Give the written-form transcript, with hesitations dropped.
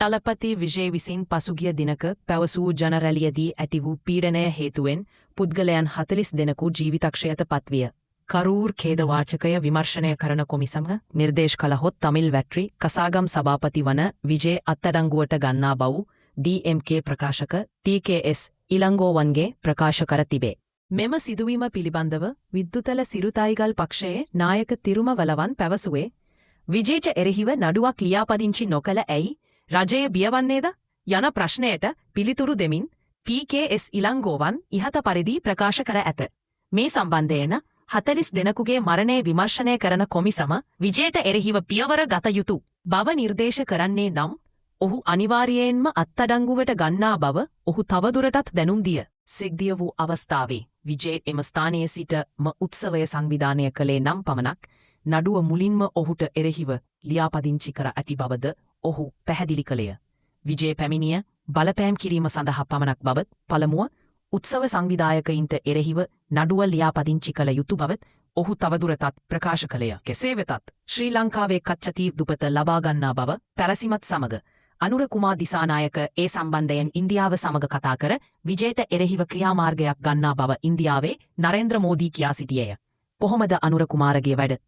තලපති විජේ විසින් පසුගිය දිනක පැවසූ ජනරැලියදී ඇති වූ පීඩනය හේතුවෙන් පුද්ගලයන් 40 දෙනෙකු ජීවිතක්ෂයට පත්විය. කරූර් ඛේදවාචකය විමර්ශනය කරන කොමිසම නිර්දේශ කළහොත් තමිල් වැට්‍රි කසාගම් සභාපති වන විජේ අත්අඩංගුවට ගන්නා බව DMK ප්‍රකාශක TKS ඉලංගෝවන්ගේ ප්‍රකාශ කර තිබේ. මෙම සිදුවීම පිළිබඳව විද්දුතල සිරුතායිගල් පක්ෂයේ නායක තිරුම වලවන් පැවසුවේ විජේට එරෙහිව නඩුවක් ලියාපදිංචි නොකළ ඇයි රජය බියවන්නේද යන ප්‍රශ්නයට පිළිතුරු දෙමින් PKS ඉලංගෝවන් ඉහත පරිදි ප්‍රකාශ කර ඇත. මේ සම්බන්ධයෙන් 40 දෙනෙකුගේ මරණය විමර්ශනය කරන කොමිසම විජේට එරෙහිව පියවර ගත යුතු බව නිර්දේශ කරන්නේ නම් ඔහු අනිවාර්යයෙන්ම අත්අඩංගුවට ගන්නා බව ඔහු තවදුරටත් දැනුම් දිය. සිද්ධිය වූ අවස්ථාවේ විජේ එම ස්ථානයේ සිටම උත්සවය සංවිධානය කළේ නම් පමණක් නඩුව මුලින්ම ඔහුට එරෙහිව ලියාපදිංචි කර ඇති බවද ඔහු පැහැදිලි කළේය. විජේ පැමිණිය බලපෑම් කිරීම සඳහා පමණක් බවත් පළමුව උත්සව සංවිධායකයින්ට එරෙහිව නඩුව ලියාපදිංචි කළ යුතු බවත් ඔහු තවදුරටත් ප්‍රකාශ කළේය. කෙසේ වෙතත් ශ්‍රී ලංකාවේ කච්චතීව් දුපත ලබා ගන්නා බව පැරසිමත් සමග අනුර කුමාර් දිසානායක ඒ සම්බන්ධයෙන් ඉන්දියාව සමග කතා කර විජේට එරෙහිව ක්‍රියාමාර්ගයක් ගන්නා බව ඉන්දියාවේ නරේන්ද්‍ර මෝදී කියා සිටියේය. කොහොමද අනුර කුමාරගේ වැඩ